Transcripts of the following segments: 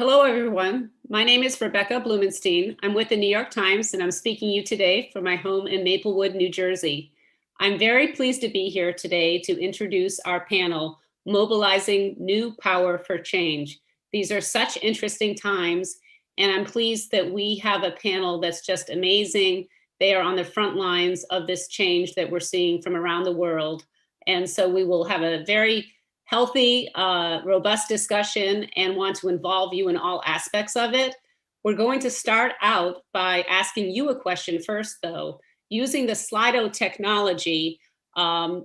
Hello, everyone. My name is Rebecca Blumenstein. I'm with the New York Times, and I'm speaking to you today from my home in Maplewood, New Jersey. I'm very pleased to be here today to introduce our panel, Mobilizing New Power for Change. These are such interesting times, and I'm pleased that we have a panel that's just amazing. They are on the front lines of this change that we're seeing from around the world. And so we will have a very healthy, robust discussion and want to involve you in all aspects of it. We're going to start out by asking you a question first, though. Using the Slido technology,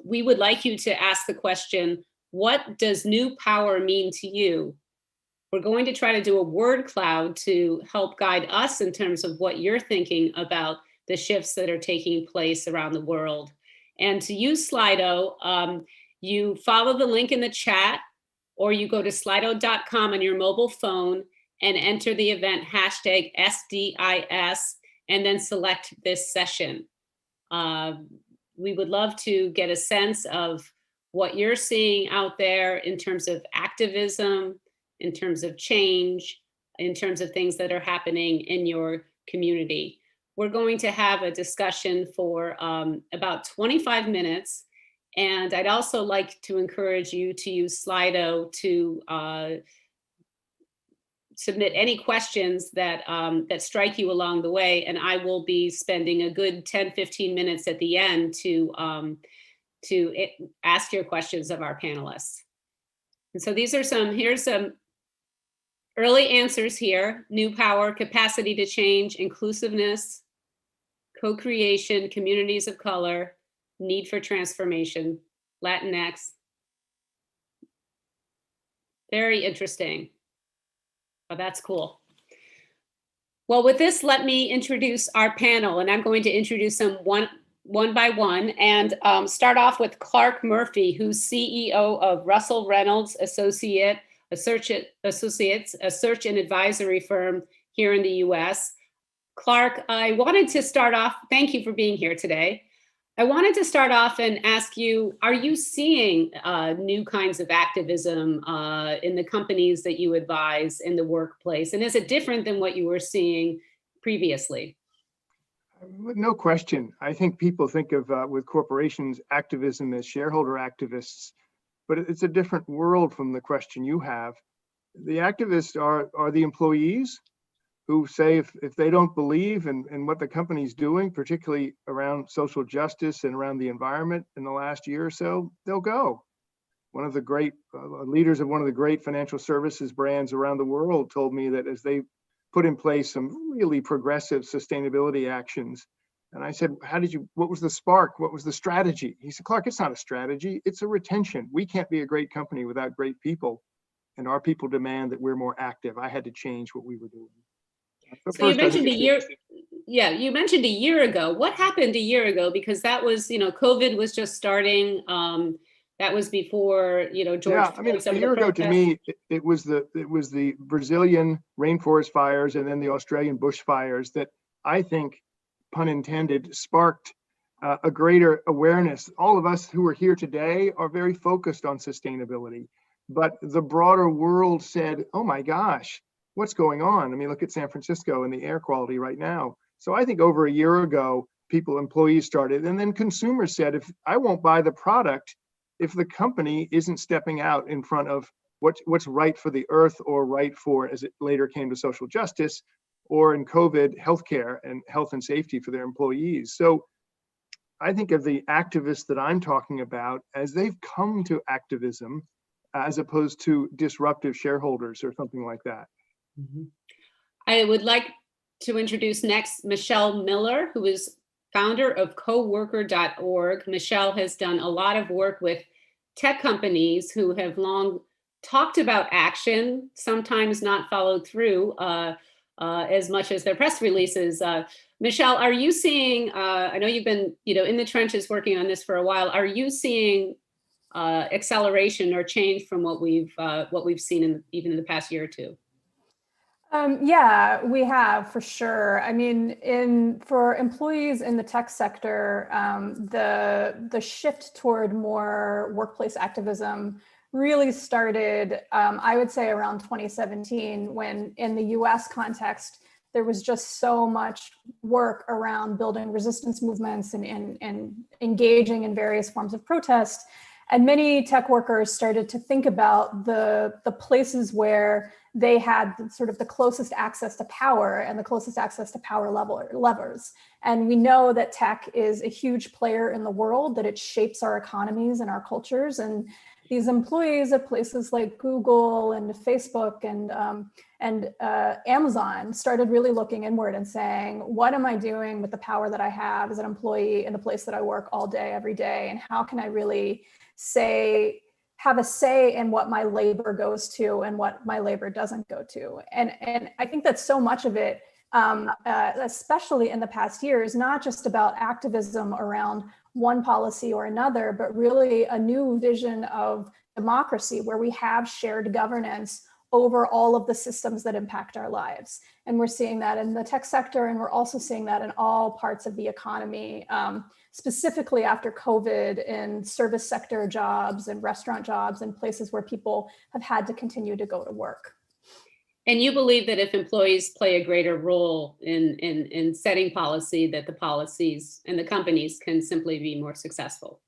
we would like you to ask the question, what does new power mean to you? We're going to try to do a word cloud to help guide us in terms of what you're thinking about the shifts that are taking place around the world. And to use Slido, you follow the link in the chat, or you go to slido.com on your mobile phone and enter the event hashtag SDIS, and then select this session. We would love to get a sense of what you're seeing out there in terms of activism, in terms of change, in terms of things that are happening in your community. We're going to have a discussion for about 25 minutes. And I'd also like to encourage you to use Slido to submit any questions that that strike you along the way. And I will be spending a good 10-15 minutes at the end to ask your questions of our panelists. And so here's some early answers here: new power, capacity to change, inclusiveness, co-creation, communities of color, need for transformation, Latinx. Very interesting. Oh, that's cool. Well, with this, let me introduce our panel, and I'm going to introduce them one by one, and start off with Clark Murphy, who's CEO of Russell Reynolds Associates, a search and advisory firm here in the US. Clark, I wanted to start off, thank you for being here today. I wanted to start off and ask you, are you seeing new kinds of activism in the companies that you advise in the workplace? And is it different than what you were seeing previously? No question. I think people think of, with corporations, activism as shareholder activists, but it's a different world from the question you have. The activists are the employees who say if they don't believe in what the company's doing, particularly around social justice and around the environment in the last year or so, they'll go. One of the great leaders of one of the great financial services brands around the world told me that as they put in place some really progressive sustainability actions, and I said, what was the spark? What was the strategy? He said, Clark, it's not a strategy, it's a retention. We can't be a great company without great people, and our people demand that we're more active. I had to change what we were doing. So you mentioned you mentioned a year ago. What happened a year ago? Because that was, COVID was just starting. That was before, George. Yeah, I mean, a year ago to me, it was the Brazilian rainforest fires and then the Australian bushfires that I think, pun intended, sparked a greater awareness. All of us who are here today are very focused on sustainability, but the broader world said, oh my gosh, what's going on? I mean, look at San Francisco and the air quality right now. So I think over a year ago, employees started, and then consumers said, if I won't buy the product if the company isn't stepping out in front of what's right for the earth, or right for, as it later came to, social justice, or in COVID, healthcare and health and safety for their employees. So I think of the activists that I'm talking about as they've come to activism as opposed to disruptive shareholders or something like that. Mm-hmm. I would like to introduce next Michelle Miller, who is founder of coworker.org. Michelle has done a lot of work with tech companies who have long talked about action, sometimes not followed through as much as their press releases. Michelle, are you seeing, I know you've been in the trenches working on this for a while, are you seeing acceleration or change from what we've seen even in the past year or two? Yeah, we have, for sure. I mean, for employees in the tech sector, the shift toward more workplace activism really started, I would say around 2017, when in the US context, there was just so much work around building resistance movements and engaging in various forms of protest. And many tech workers started to think about the places where they had sort of the closest access to power and the closest access to power levers. And we know that tech is a huge player in the world, that it shapes our economies and our cultures. And these employees at places like Google and Facebook and Amazon started really looking inward and saying, what am I doing with the power that I have as an employee in the place that I work all day, every day? And how can I really have a say in what my labor goes to and what my labor doesn't go to? And I think that so much of it, especially in the past year, is not just about activism around one policy or another, but really a new vision of democracy where we have shared governance over all of the systems that impact our lives. And we're seeing that in the tech sector, and we're also seeing that in all parts of the economy, specifically after COVID, in service sector jobs and restaurant jobs and places where people have had to continue to go to work. And you believe that if employees play a greater role in setting policy, that the policies and the companies can simply be more successful?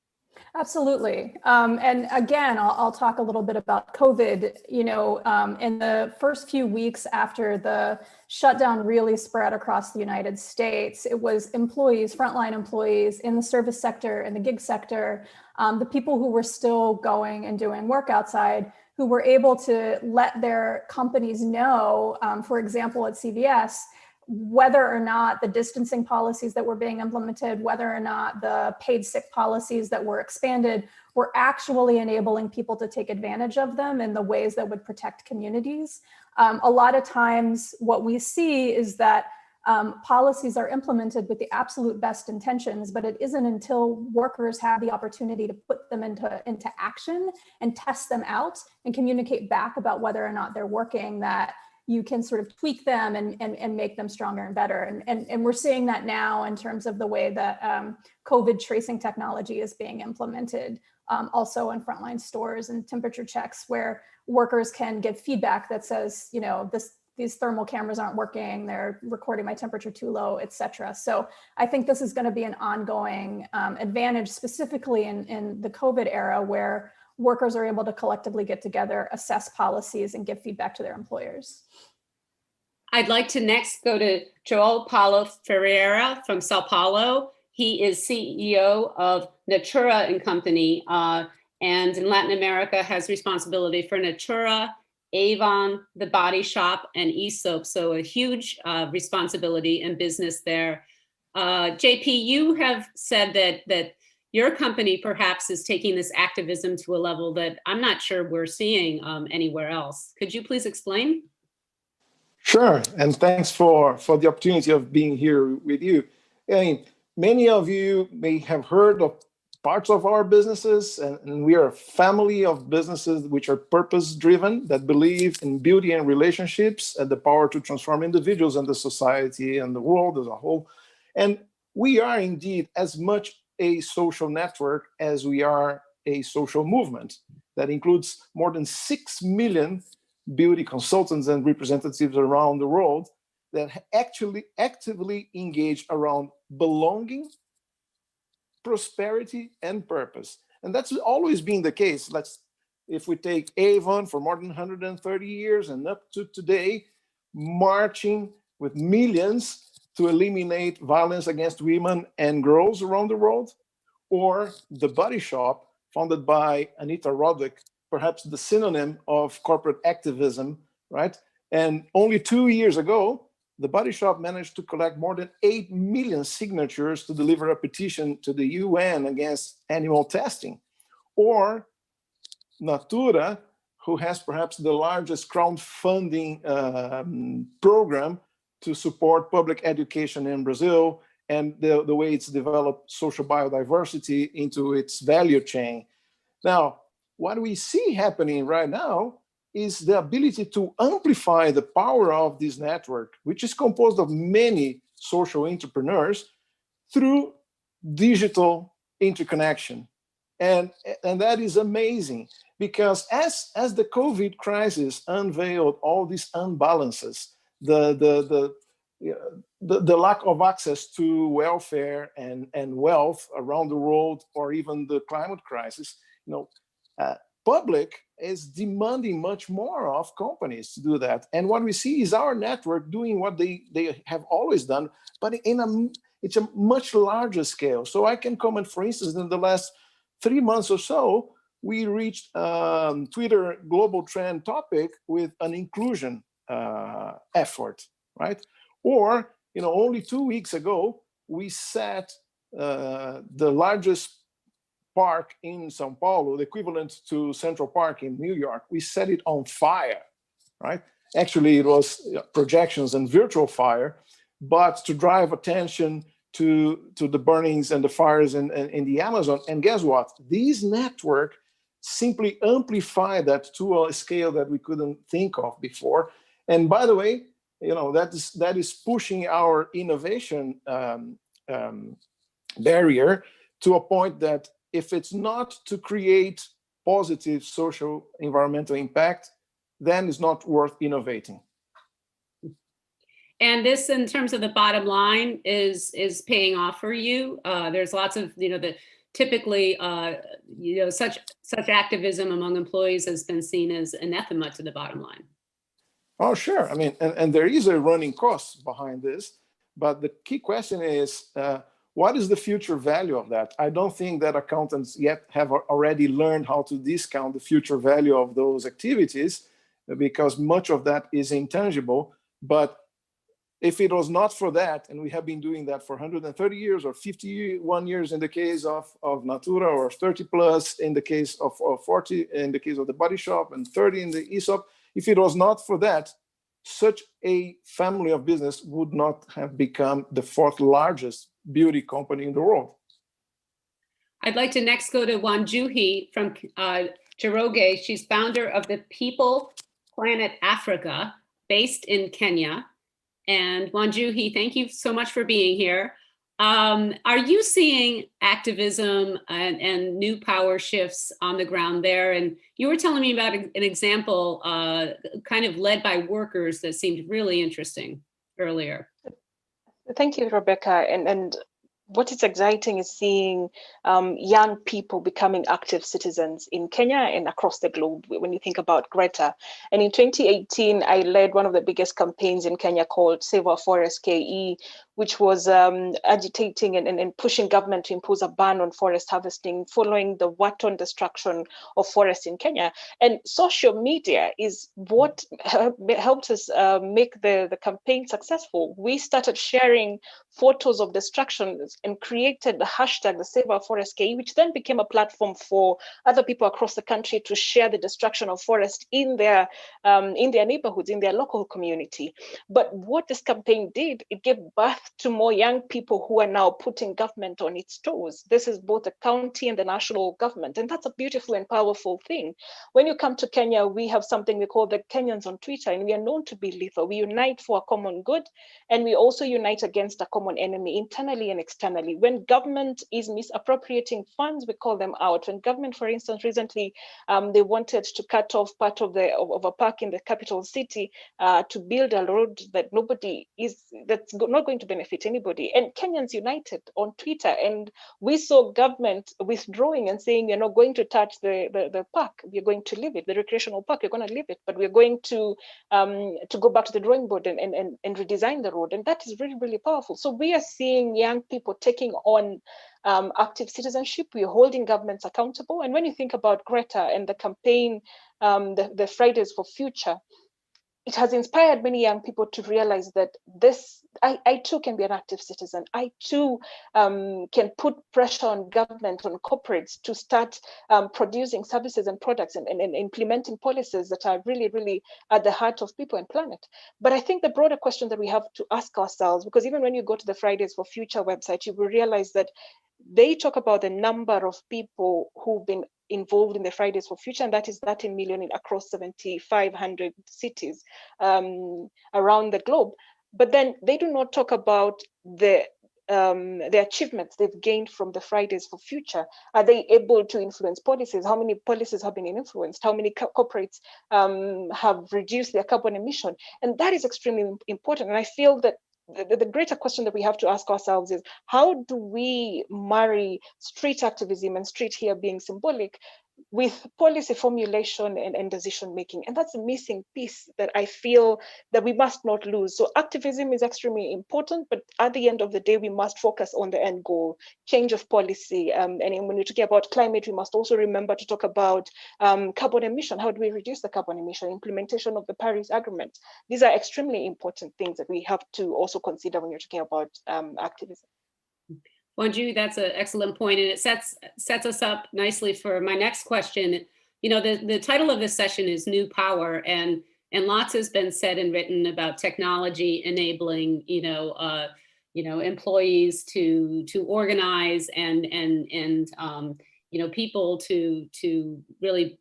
Absolutely. And again, I'll talk a little bit about COVID. In the first few weeks after the shutdown really spread across the United States, it was employees, frontline employees in the service sector and the gig sector, the people who were still going and doing work outside, who were able to let their companies know, for example, at CVS, whether or not the distancing policies that were being implemented, whether or not the paid sick policies that were expanded were actually enabling people to take advantage of them in the ways that would protect communities. A lot of times what we see is that policies are implemented with the absolute best intentions, but it isn't until workers have the opportunity to put them into action and test them out and communicate back about whether or not they're working that you can sort of tweak them and make them stronger and better. And we're seeing that now in terms of the way that COVID tracing technology is being implemented, also in frontline stores and temperature checks, where workers can give feedback that says, these thermal cameras aren't working, they're recording my temperature too low, et cetera. So I think this is going to be an ongoing advantage, specifically in the COVID era, where workers are able to collectively get together, assess policies, and give feedback to their employers. I'd like to next go to João Paulo Ferreira from Sao Paulo. He is CEO of Natura & Company, and in Latin America has responsibility for Natura, Avon, The Body Shop, and Aesop. So a huge responsibility and business there. JP, you have said that your company perhaps is taking this activism to a level that I'm not sure we're seeing anywhere else. Could you please explain? Sure, and thanks for the opportunity of being here with you. I mean, many of you may have heard of parts of our businesses, and we are a family of businesses which are purpose-driven, that believe in beauty and relationships and the power to transform individuals and the society and the world as a whole. And we are indeed as much a social network as we are a social movement that includes more than 6 million beauty consultants and representatives around the world that actually actively engage around belonging, prosperity, and purpose. And that's always been the case. If we take Avon for more than 130 years and up to today, marching with millions to eliminate violence against women and girls around the world, or The Body Shop, founded by Anita Roddick, perhaps the synonym of corporate activism, right? And only 2 years ago, The Body Shop managed to collect more than 8 million signatures to deliver a petition to the UN against animal testing. Or Natura, who has perhaps the largest crowdfunding program to support public education in Brazil, and the way it's developed social biodiversity into its value chain. Now, what we see happening right now is the ability to amplify the power of this network, which is composed of many social entrepreneurs, through digital interconnection. And that is amazing. because as the COVID crisis unveiled all these unbalances, the lack of access to welfare and wealth around the world, or even the climate crisis, public is demanding much more of companies to do that. And what we see is our network doing what they have always done, but it's a much larger scale. So I can comment, for instance, in the last 3 months or so, we reached Twitter global trend topic with an inclusion effort, right? Or, only 2 weeks ago, we set the largest park in Sao Paulo, the equivalent to Central Park in New York, we set it on fire, right? Actually, it was projections and virtual fire, but to drive attention to the burnings and the fires in the Amazon. And guess what? These network simply amplify that to a scale that we couldn't think of before. And by the way, that is pushing our innovation barrier to a point that if it's not to create positive social environmental impact, then it's not worth innovating. And this, in terms of the bottom line, is paying off for you. There's lots of, typically, such activism among employees has been seen as anathema to the bottom line. Oh, sure. I mean, and there is a running cost behind this, but the key question is, what is the future value of that? I don't think that accountants yet have already learned how to discount the future value of those activities, because much of that is intangible. But if it was not for that, and we have been doing that for 130 years or 51 years in the case of Natura, or 30 plus in the case of 40 in the case of the Body Shop, and 30 in the Aesop, if it was not for that, such a family of business would not have become the 4th largest beauty company in the world. I'd like to next go to Wanjuhi from Njoroge. She's founder of the People Planet Africa, based in Kenya. And Wanjuhi, thank you so much for being here. Are you seeing activism and new power shifts on the ground there? And you were telling me about an example kind of led by workers that seemed really interesting earlier. Thank you, Rebecca. And what is exciting is seeing young people becoming active citizens in Kenya and across the globe when you think about Greta. And in 2018, I led one of the biggest campaigns in Kenya called Save Our Forest KE, which was agitating and pushing government to impose a ban on forest harvesting following the wanton destruction of forests in Kenya. And social media is what helped us make the campaign successful. We started sharing photos of destruction and created the hashtag, the Save Our Forest KE, which then became a platform for other people across the country to share the destruction of forest in their neighborhoods, in their local community. But what this campaign did, it gave birth to more young people who are now putting government on its toes. This is both the county and the national government, and that's a beautiful and powerful thing. When you come to Kenya, we have something we call the Kenyans on Twitter, and we are known to be lethal. We unite for a common good, and we also unite against a common enemy, internally and externally. When government is misappropriating funds, we call them out. When government, for instance, recently, they wanted to cut off part of a park in the capital city to build a road that's not going to benefit anybody. And Kenyans united on Twitter, and we saw government withdrawing and saying, you're not going to touch the park, we're going to leave it, the recreational park, you're going to leave it, but we're going to go back to the drawing board and redesign the road. And that is really, really powerful. So we are seeing young people taking on active citizenship. We're holding governments accountable. And when you think about Greta and the campaign, the Fridays for Future, it has inspired many young people to realize that I too can be an active citizen. I too can put pressure on government, on corporates to start producing services and products and implementing policies that are really, really at the heart of people and planet. But I think the broader question that we have to ask ourselves, because even when you go to the Fridays for Future website, you will realize that they talk about the number of people who've been involved in the Fridays for Future, and that is 13 million across 7,500 cities around the globe. But then they do not talk about the the achievements they've gained from the Fridays for Future? Are they able to influence policies? How many policies have been influenced? How many corporates have reduced their carbon emission? And that is extremely important. And I feel that the greater question that we have to ask ourselves is, how do we marry street activism and street here being symbolic with policy formulation and decision making? And that's a missing piece that I feel that we must not lose. So activism is extremely important, but at the end of the day, we must focus on the end goal, change of policy. And when we're talking about climate, we must also remember to talk about carbon emission. How do we reduce the carbon emission? Implementation of the Paris Agreement. These are extremely important things that we have to also consider when you're talking about activism. Wanju, that's an excellent point, and it sets us up nicely for my next question. You know, the title of this session is New Power, and lots has been said and written about technology enabling, employees to organize and people to really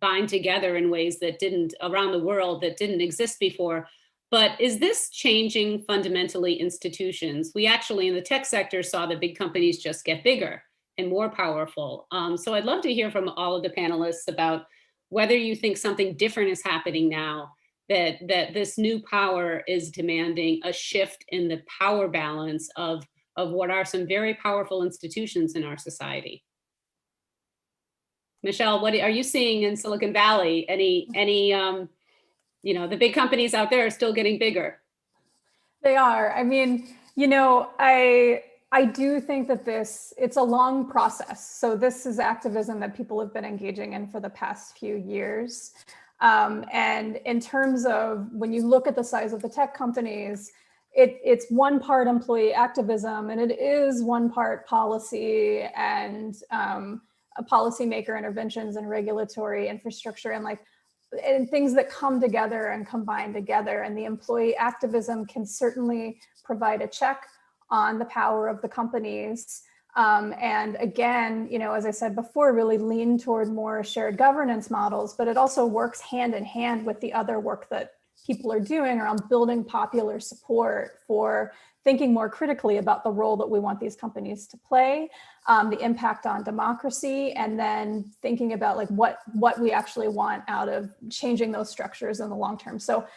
bind together in ways that didn't around the world that didn't exist before. But is this changing fundamentally institutions? We actually in the tech sector saw the big companies just get bigger and more powerful. So I'd love to hear from all of the panelists about whether you think something different is happening now, that this new power is demanding a shift in the power balance of what are some very powerful institutions in our society. Michelle, what are you seeing in Silicon Valley? Any the big companies out there are still getting bigger. They are. I mean, I do think that it's a long process. So this is activism that people have been engaging in for the past few years. And in terms of when you look at the size of the tech companies, it's one part employee activism, and it is one part policy and policymaker interventions and regulatory infrastructure and things that come together and combine together. And the employee activism can certainly provide a check on the power of the companies. And again, as I said before, really lean toward more shared governance models, but it also works hand in hand with the other work that people are doing around building popular support for thinking more critically about the role that we want these companies to play, the impact on democracy, and then thinking about what we actually want out of changing those structures in the long term. So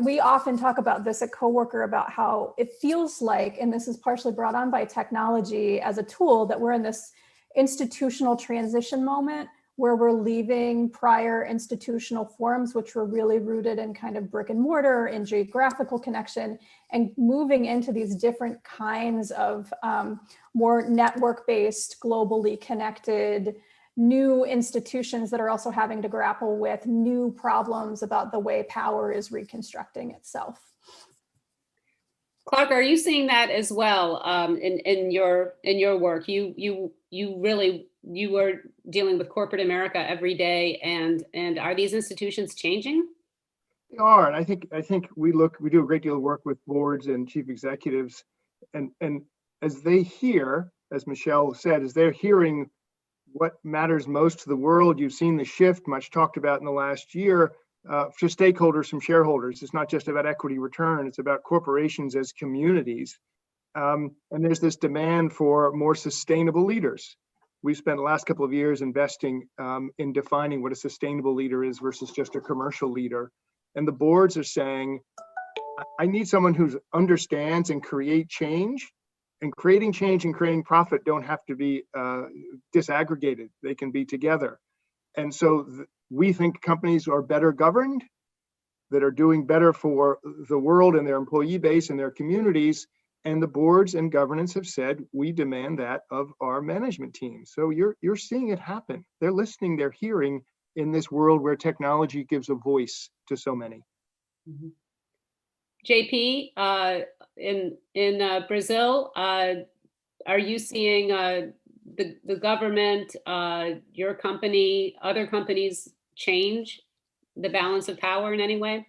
we often talk about this at Coworker about how it feels like, and this is partially brought on by technology as a tool, that we're in this institutional transition moment where we're leaving prior institutional forms, which were really rooted in kind of brick and mortar and geographical connection, and moving into these different kinds of more network-based, globally connected, new institutions that are also having to grapple with new problems about the way power is reconstructing itself. Clark, are you seeing that as well in your work? You are dealing with corporate America every day, and are these institutions changing? They are, and I think we do a great deal of work with boards and chief executives, and as they hear, as Michelle said, as they're hearing what matters most to the world, you've seen the shift, much talked about in the last year, for stakeholders from shareholders. It's not just about equity return, it's about corporations as communities. And there's this demand for more sustainable leaders. We've spent the last couple of years investing in defining what a sustainable leader is versus just a commercial leader. And the boards are saying, I need someone who understands and create change. And creating change and creating profit don't have to be disaggregated. They can be together. And so we think companies are better governed, that are doing better for the world and their employee base and their communities. And the boards and governance have said, we demand that of our management team. So you're seeing it happen. They're listening, they're hearing in this world where technology gives a voice to so many. Mm-hmm. JP, in Brazil, are you seeing the government, your company, other companies change the balance of power in any way?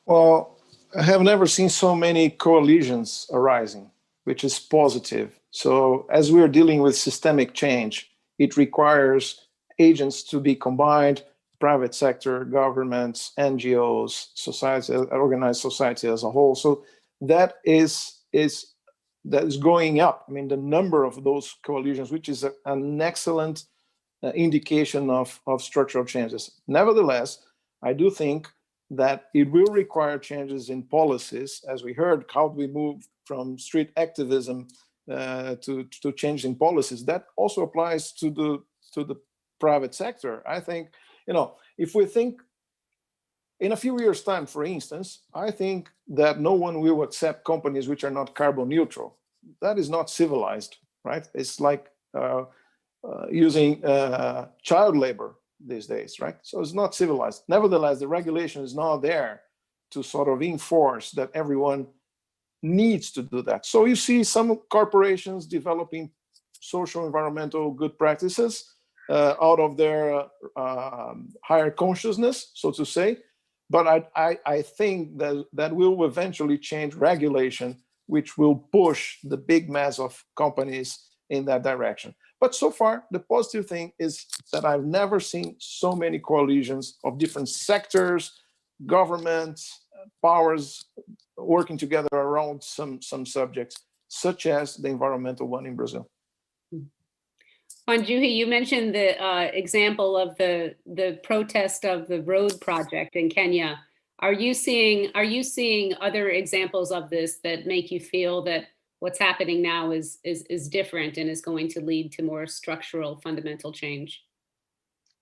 Well, I have never seen so many coalitions arising, which is positive. So as we're dealing with systemic change, it requires agents to be combined, private sector, governments, NGOs, society, organized society as a whole. So that is that is going up. I mean, the number of those coalitions, which is an excellent indication of structural changes. Nevertheless, I do think that it will require changes in policies. As we heard, how do we move from street activism to change in policies? That also applies to the private sector. I think, if we think in a few years' time, for instance, I think that no one will accept companies which are not carbon neutral. That is not civilized, right? It's like using child labor these days, right? So it's not civilized. Nevertheless, the regulation is not there to sort of enforce that everyone needs to do that. So you see some corporations developing social environmental good practices out of their higher consciousness, so to say. But I think that will eventually change regulation, which will push the big mass of companies in that direction. But so far, the positive thing is that I've never seen so many coalitions of different sectors, governments, powers working together around some subjects, such as the environmental one in Brazil. Juhi, you mentioned the example of the protest of the road project in Kenya. Are you seeing other examples of this that make you feel that what's happening now is different and is going to lead to more structural, fundamental change?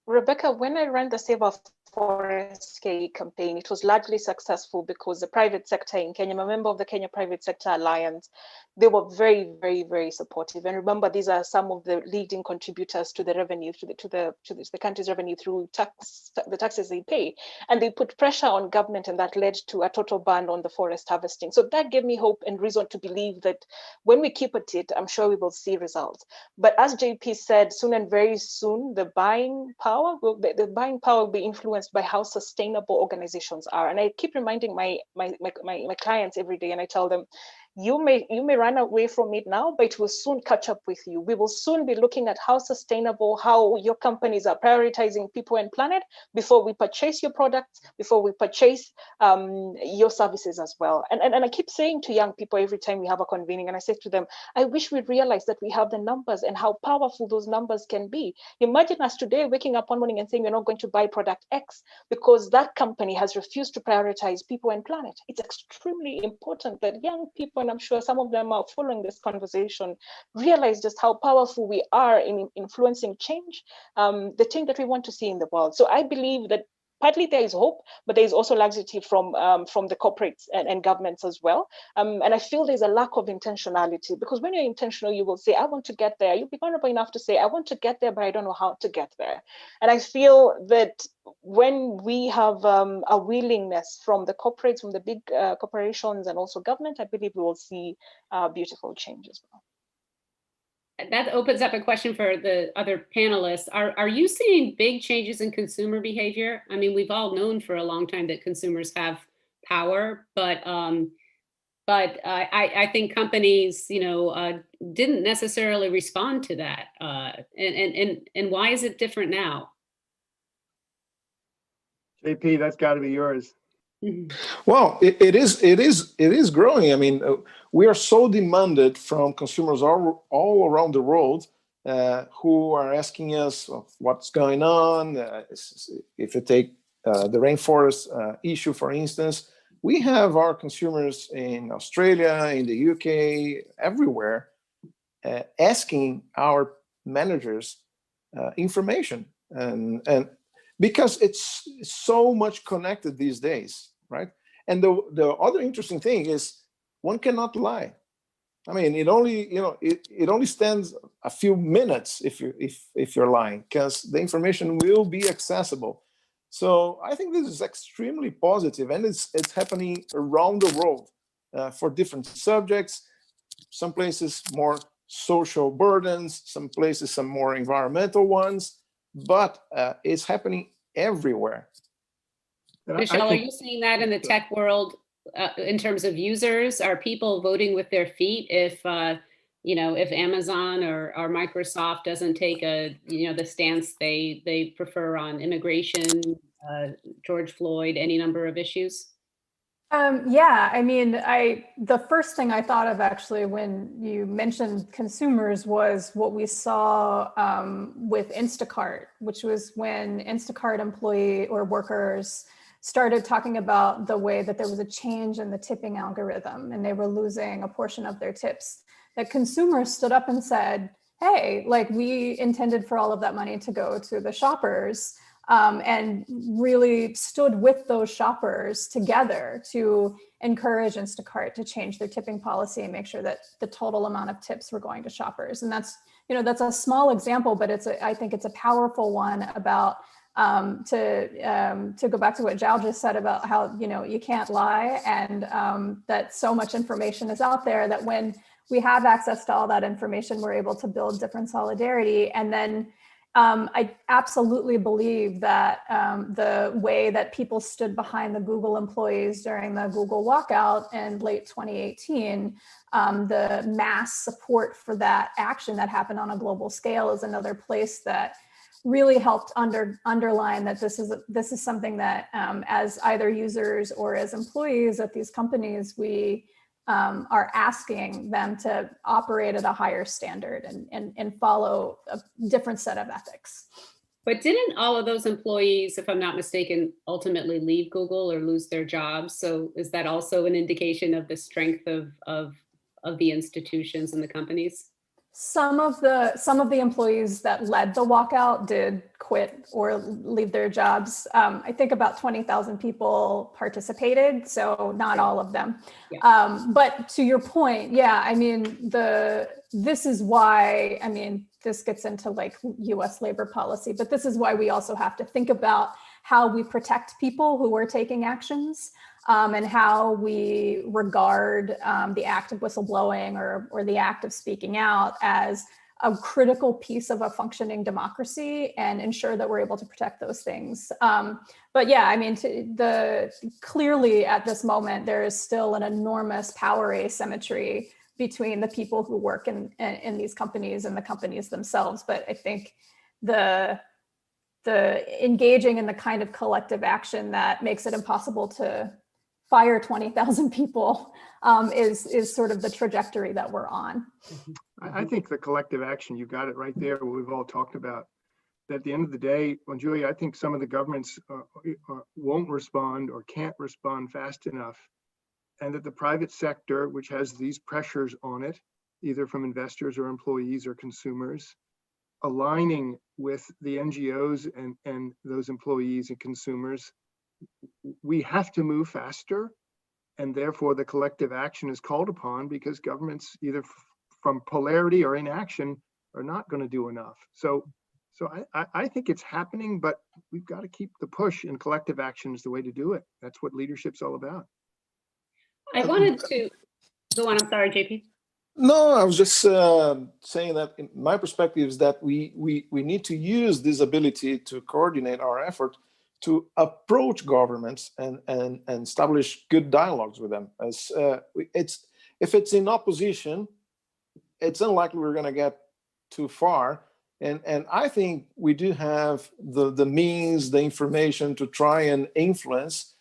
Rebecca, when I ran the Save Our Forest campaign, it was largely successful because the private sector in Kenya, I'm a member of the Kenya Private Sector Alliance, they were very, very, very supportive. And remember, these are some of the leading contributors to the revenue, to the country's revenue through the taxes they pay. And they put pressure on government, and that led to a total ban on the forest harvesting. So that gave me hope and reason to believe that when we keep at it, I'm sure we will see results. But as JP said, soon and very soon, the buying power will be influenced by how sustainable organizations are. And I keep reminding my clients every day, and I tell them, you may run away from it now, but it will soon catch up with you. We will soon be looking at how sustainable, how your companies are prioritizing people and planet before we purchase your products, before we purchase your services as well. And I keep saying to young people every time we have a convening, and I say to them, I wish we realized that we have the numbers and how powerful those numbers can be. Imagine us today waking up one morning and saying we're not going to buy product X because that company has refused to prioritize people and planet. It's extremely important that young people, and I'm sure some of them are following this conversation, realize just how powerful we are in influencing change, the change that we want to see in the world. So I believe that partly there is hope, but there is also laxity from the corporates and governments as well. And I feel there's a lack of intentionality, because when you're intentional, you will say, I want to get there. You'll be vulnerable enough to say, I want to get there, but I don't know how to get there. And I feel that when we have a willingness from the corporates, from the big corporations and also government, I believe we will see beautiful change as well. That opens up a question for the other panelists. Are you seeing big changes in consumer behavior? I mean, we've all known for a long time that consumers have power, but I think companies, didn't necessarily respond to that. And why is it different now? JP, that's got to be yours. Well, it is growing. I mean, we are so demanded from consumers all around the world who are asking us what's going on. If you take the rainforest issue, for instance, we have our consumers in Australia, in the UK, everywhere, asking our managers information, and because it's so much connected these days, right? And the other interesting thing is one cannot lie. I mean, it only stands a few minutes if you're lying, because the information will be accessible. So I think this is extremely positive, and it's happening around the world for different subjects. Some places more social burdens, some places some more environmental ones, but it's happening everywhere. Michelle, are you seeing that in the tech world in terms of users? Are people voting with their feet if Amazon or Microsoft doesn't take the stance they prefer on immigration, George Floyd, any number of issues? Yeah, I mean, the first thing I thought of actually when you mentioned consumers was what we saw with Instacart, which was when Instacart employee or workers started talking about the way that there was a change in the tipping algorithm and they were losing a portion of their tips, that consumers stood up and said, hey, like we intended for all of that money to go to the shoppers. And really stood with those shoppers together to encourage Instacart to change their tipping policy and make sure that the total amount of tips were going to shoppers. And that's, that's a small example, but I think it's a powerful one about to go back to what Zhao just said about how, you can't lie, and that so much information is out there that when we have access to all that information, we're able to build different solidarity. And then I absolutely believe that the way that people stood behind the Google employees during the Google walkout in late 2018, the mass support for that action that happened on a global scale is another place that really helped underline that this is something that as either users or as employees at these companies, we are asking them to operate at a higher standard and follow a different set of ethics. But didn't all of those employees, if I'm not mistaken, ultimately leave Google or lose their jobs? So is that also an indication of the strength of the institutions and the companies? Some of the employees that led the walkout did quit or leave their jobs. I think about 20,000 people participated, so not all of them. Yeah. But to your point, yeah, I mean, this is why, I mean, this gets into like US labor policy, but this is why we also have to think about how we protect people who are taking actions. And how we regard the act of whistleblowing or the act of speaking out as a critical piece of a functioning democracy and ensure that we're able to protect those things. But yeah, I mean, clearly at this moment, there is still an enormous power asymmetry between the people who work in these companies and the companies themselves. But I think the engaging in the kind of collective action that makes it impossible to fire 20,000 people is sort of the trajectory that we're on. I think the collective action, you got it right there, what we've all talked about. That at the end of the day, well, Julia, I think some of the governments won't respond or can't respond fast enough. And that the private sector, which has these pressures on it, either from investors or employees or consumers, aligning with the NGOs and those employees and consumers, we have to move faster, and therefore the collective action is called upon because governments, either from polarity or inaction, are not going to do enough. So I think it's happening, but we've got to keep the push, and collective action is the way to do it. That's what leadership's all about. I wanted to go on. I'm sorry, JP. No, I was just saying that in my perspective is that we need to use this ability to coordinate our effort to approach governments and establish good dialogues with them. As if it's in opposition, it's unlikely we're going to get too far. And I think we do have the means, the information to try and influence,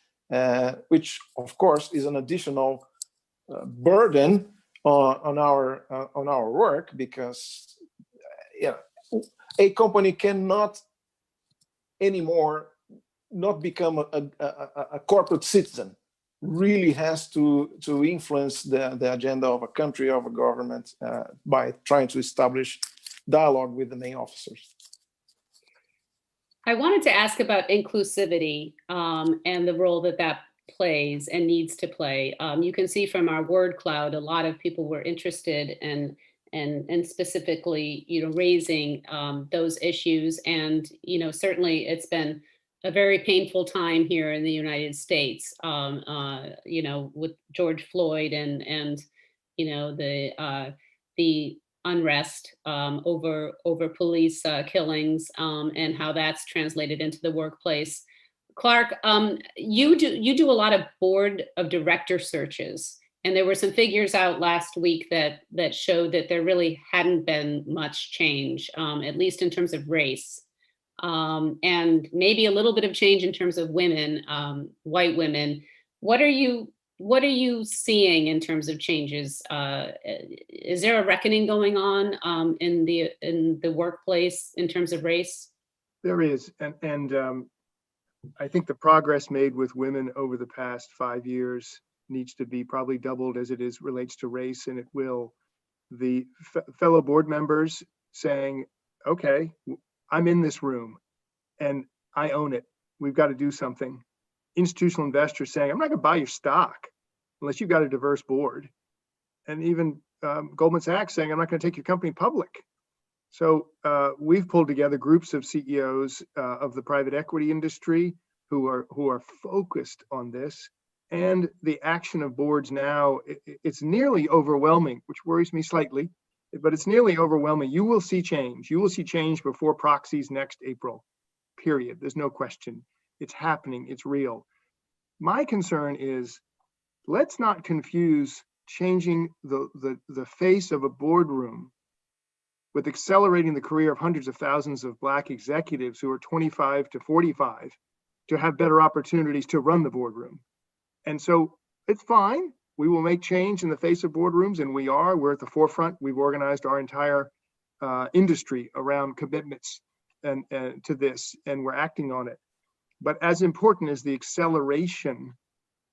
which of course is an additional burden on our work, because a company cannot anymore not become a corporate citizen. Really has to influence the agenda of a country, of a government, by trying to establish dialogue with the main officers. I wanted to ask about inclusivity and the role that plays and needs to play. You can see from our word cloud, a lot of people were interested in and specifically, raising those issues. And, certainly it's been a very painful time here in the United States, with George Floyd and the unrest over police killings and how that's translated into the workplace. Clark, you do a lot of board of director searches, and there were some figures out last week that showed that there really hadn't been much change, at least in terms of race, and maybe a little bit of change in terms of women, white women. What are you what are you seeing in terms of changes? Is there a reckoning going on in the workplace in terms of race? There is, and I think the progress made with women over the past 5 years needs to be probably doubled as it is relates to race, and it will. The fellow board members saying, okay, I'm in this room and I own it. We've got to do something. Institutional investors saying, I'm not going to buy your stock unless you've got a diverse board. And even Goldman Sachs saying, I'm not going to take your company public. So we've pulled together groups of CEOs of the private equity industry who are focused on this. And the action of boards now, it's nearly overwhelming, which worries me slightly, but it's nearly overwhelming. You will see change. You will see change before proxies next April, period. There's no question. It's happening. It's real. My concern is, let's not confuse changing the face of a boardroom with accelerating the career of hundreds of thousands of Black executives who are 25 to 45 to have better opportunities to run the boardroom. And so it's fine. We will make change in the face of boardrooms, and we're at the forefront. We've organized our entire industry around commitments and to this, and we're acting on it. But as important is the acceleration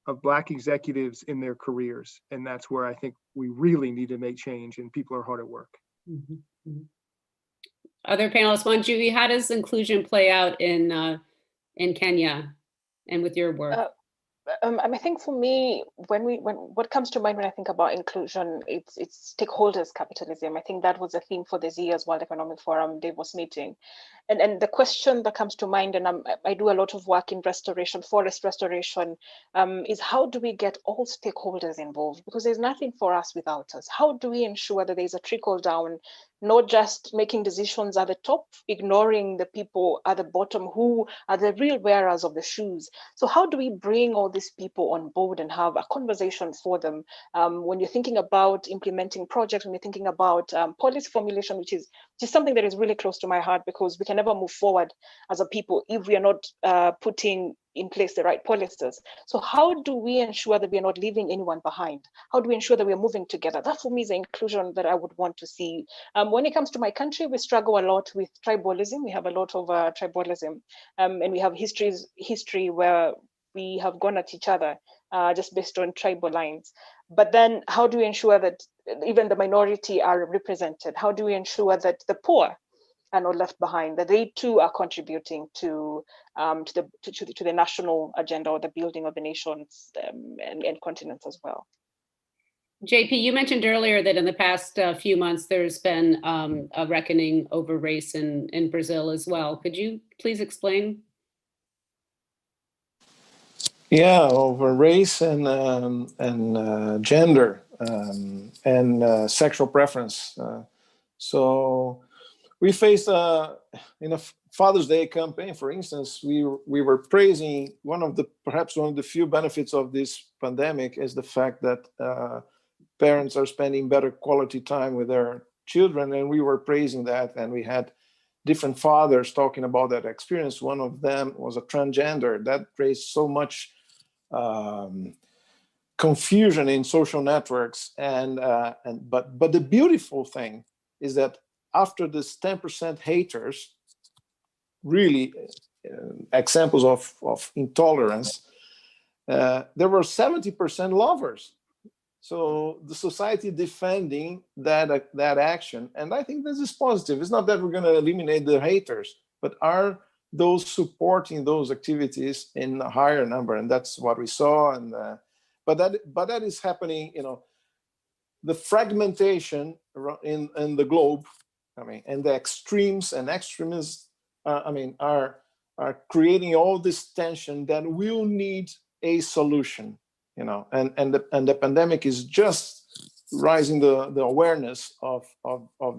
of Black executives in their careers. And that's where I think we really need to make change, and people are hard at work. Mm-hmm. Other panelists, Judy, how does inclusion play out in Kenya and with your work? I think for me, when what comes to mind when I think about inclusion, it's stakeholders capitalism. I think that was a theme for this year's World Economic Forum Davos meeting, and the question that comes to mind, and I do a lot of work in restoration, forest restoration, is how do we get all stakeholders involved? Because there's nothing for us without us. How do we ensure that there's a trickle down, not just making decisions at the top, ignoring the people at the bottom who are the real wearers of the shoes? So how do we bring all these people on board and have a conversation for them? When you're thinking about implementing projects, when you're thinking about policy formulation, which is something that is really close to my heart, because we can never move forward as a people if we are not putting in place the right policies. So how do we ensure that we are not leaving anyone behind? How do we ensure that we are moving together? That for me is the inclusion that I would want to see. When it comes to my country, we struggle a lot with tribalism. We have a lot of tribalism, and we have history where we have gone at each other just based on tribal lines. But then how do we ensure that even the minority are represented? How do we ensure that the poor are not left behind, that they too are contributing to the national agenda or the building of the nations and continents as well? JP, you mentioned earlier that in the past few months, there's been a reckoning over race in Brazil as well. Could you please explain? Yeah, over race and gender and sexual preference. So we faced in a Father's Day campaign, for instance, we were praising perhaps one of the few benefits of this pandemic is the fact that parents are spending better quality time with their children, and we were praising that, and we had different fathers talking about that experience. One of them was a transgender. That raised so much confusion in social networks, but the beautiful thing is that after this 10% haters, really examples of intolerance, there were 70% lovers. So the society defending that action, and I think this is positive. It's not that we're going to eliminate the haters, but are those supporting those activities in a higher number, and that's what we saw. And but that is happening. The fragmentation in the globe, and the extremes and extremists, are creating all this tension that will need a solution. And the pandemic is just raising the awareness of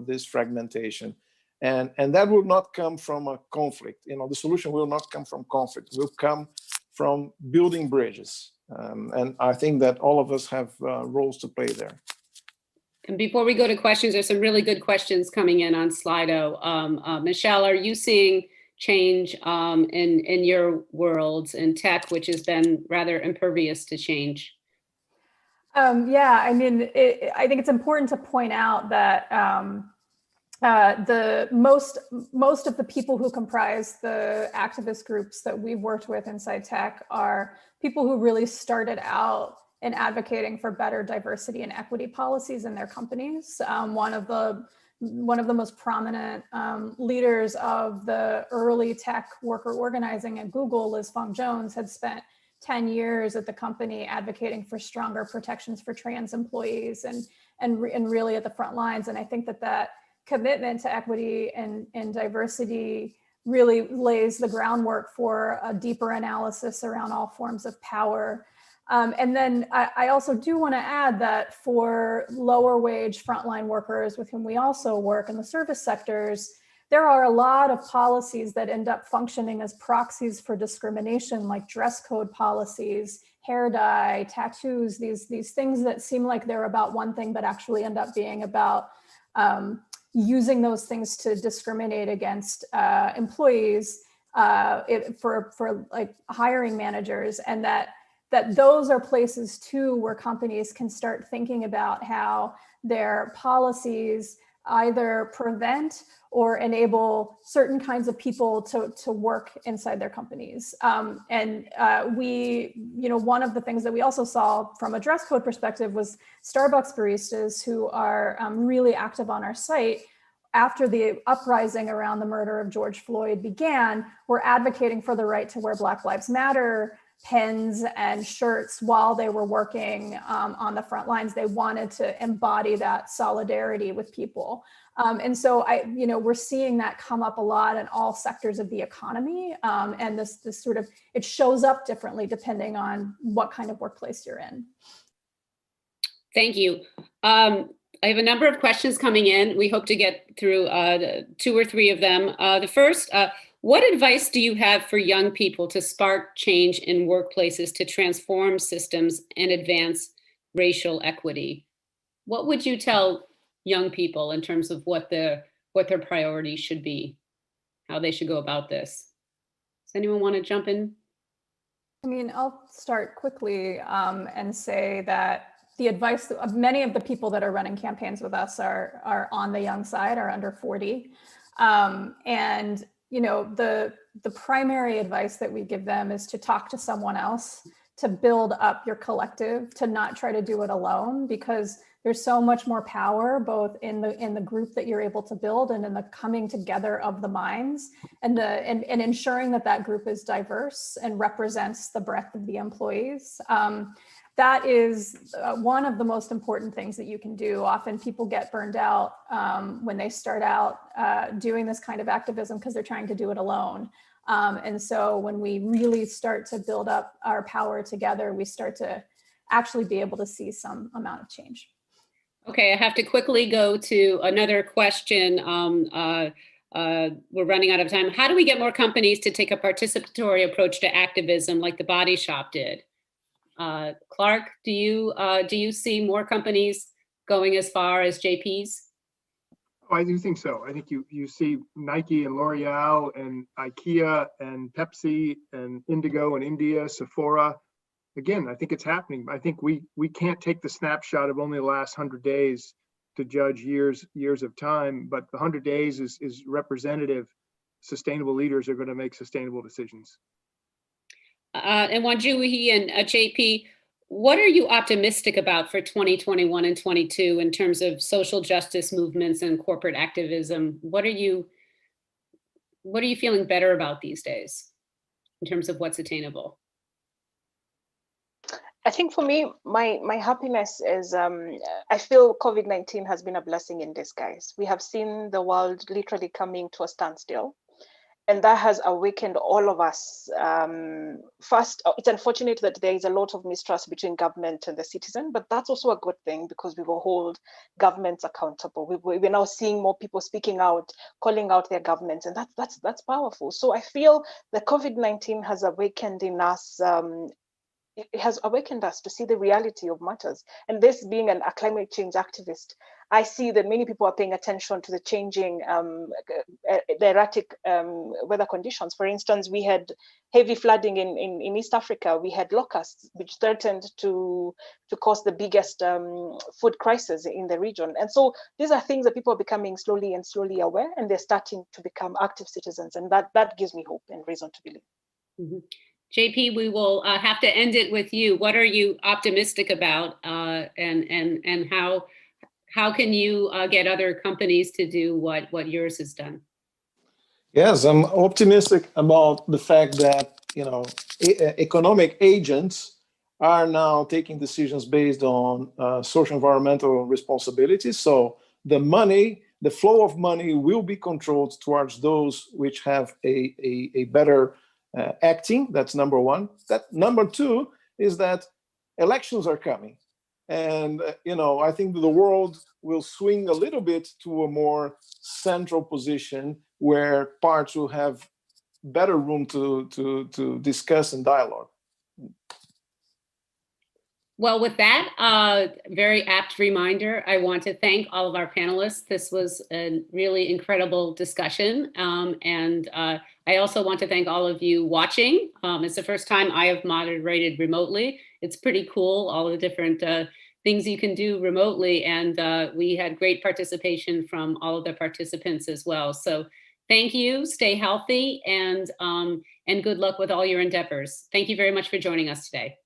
this fragmentation, and that will not come from a conflict. The solution will not come from conflict. It will come from building bridges, and I think that all of us have roles to play there. And before we go to questions, there's some really good questions coming in on Slido. Michelle, are you seeing change in your worlds in tech, which has been rather impervious to change? Yeah, I mean, I think it's important to point out that the most of the people who comprise the activist groups that we've worked with inside tech are people who really started out in advocating for better diversity and equity policies in their companies. One of the most prominent leaders of the early tech worker organizing at Google, Liz Fong Jones, had spent 10 years at the company advocating for stronger protections for trans employees and really at the front lines. And I think that commitment to equity and diversity really lays the groundwork for a deeper analysis around all forms of power. And then I also do want to add that for lower wage frontline workers with whom we also work in the service sectors, there are a lot of policies that end up functioning as proxies for discrimination, like dress code policies, hair dye, tattoos, these things that seem like they're about one thing, but actually end up being about using those things to discriminate against employees for like hiring managers, and that those are places too where companies can start thinking about how their policies either prevent or enable certain kinds of people to work inside their companies. One of the things that we also saw from a dress code perspective was Starbucks baristas who are really active on our site after the uprising around the murder of George Floyd began, were advocating for the right to wear Black Lives Matter pins and shirts while they were working on the front lines. They wanted to embody that solidarity with people. And so we're seeing that come up a lot in all sectors of the economy. And this sort of, it shows up differently depending on what kind of workplace you're in. Thank you. I have a number of questions coming in. We hope to get through 2 or 3 of them. The first, what advice do you have for young people to spark change in workplaces to transform systems and advance racial equity? What would you tell young people in terms of what their priorities should be, how they should go about this? Does anyone want to jump in? I mean, I'll start quickly and say that the advice of many of the people that are running campaigns with us are on the young side, are under 40. And the primary advice that we give them is to talk to someone else, to build up your collective, to not try to do it alone, because there's so much more power both in the group that you're able to build and in the coming together of the minds and ensuring that group is diverse and represents the breadth of the employees. That is one of the most important things that you can do. Often people get burned out when they start out doing this kind of activism because they're trying to do it alone. And so when we really start to build up our power together, we start to actually be able to see some amount of change. Okay, I have to quickly go to another question. We're running out of time. How do we get more companies to take a participatory approach to activism like the Body Shop did? Clark, do you see more companies going as far as JP's? Oh, I do think so. I think you see Nike and L'Oreal and IKEA and Pepsi and Indigo in India, Sephora. Again, I think it's happening. I think we can't take the snapshot of only the last 100 days to judge years of time, but the 100 days is representative. Sustainable leaders are going to make sustainable decisions. And Wanjuhi and JP, what are you optimistic about for 2021 and 22 in terms of social justice movements and corporate activism? What are you feeling better about these days in terms of what's attainable? I think for me, my happiness is I feel COVID-19 has been a blessing in disguise. We have seen the world literally coming to a standstill. And that has awakened all of us. First, it's unfortunate that there is a lot of mistrust between government and the citizen, but that's also a good thing because we will hold governments accountable. We're now seeing more people speaking out, calling out their governments, and that's powerful. So I feel that COVID-19 has awakened in us it has awakened us to see the reality of matters. And this being a climate change activist, I see that many people are paying attention to the changing, the erratic weather conditions. For instance, we had heavy flooding in East Africa. We had locusts, which threatened to cause the biggest food crisis in the region. And so these are things that people are becoming slowly aware, and they're starting to become active citizens. And that gives me hope and reason to believe. Mm-hmm. JP, we will have to end it with you. What are you optimistic about, and how can you get other companies to do what yours has done? Yes, I'm optimistic about the fact that, economic agents are now taking decisions based on social environmental responsibilities. So the flow of money will be controlled towards those which have a better acting. That's number one. That number two is that elections are coming. And, I think the world will swing a little bit to a more central position where parts will have better room to discuss and dialogue. Well, with that very apt reminder, I want to thank all of our panelists. This was a really incredible discussion. And I also want to thank all of you watching. It's the first time I have moderated remotely. It's pretty cool, all the different things you can do remotely. And we had great participation from all of the participants as well. So thank you, stay healthy, and good luck with all your endeavors. Thank you very much for joining us today.